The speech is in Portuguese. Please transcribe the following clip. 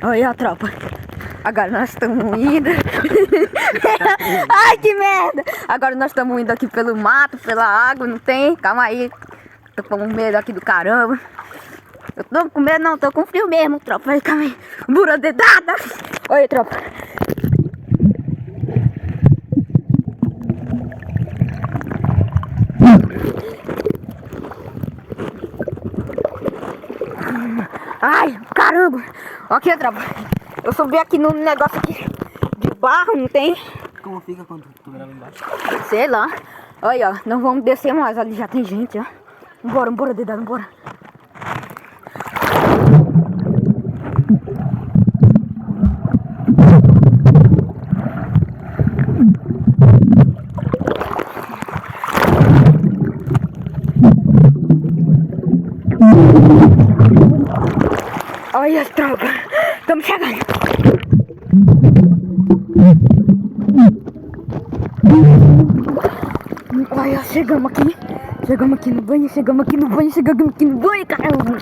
Olha, tropa. Agora nós estamos indo. Ai, que merda! Agora nós estamos indo aqui pelo mato, pela água, não tem? Calma aí. Tô com medo aqui do caramba. Eu tô com medo não, tô com frio mesmo, tropa. Aí, calma aí. Bura dedada! Olha, tropa. Ai, caramba! Aqui, tropa. Eu subi aqui no negócio aqui de barro, não tem? Como fica quando tu grava embaixo? Sei lá. Olha, ó, não vamos descer mais, ali já tem gente, ó. Bora, dedado, bora. Olha, tropa, estamos chegando. Olha, chegamos aqui no banho, caramba.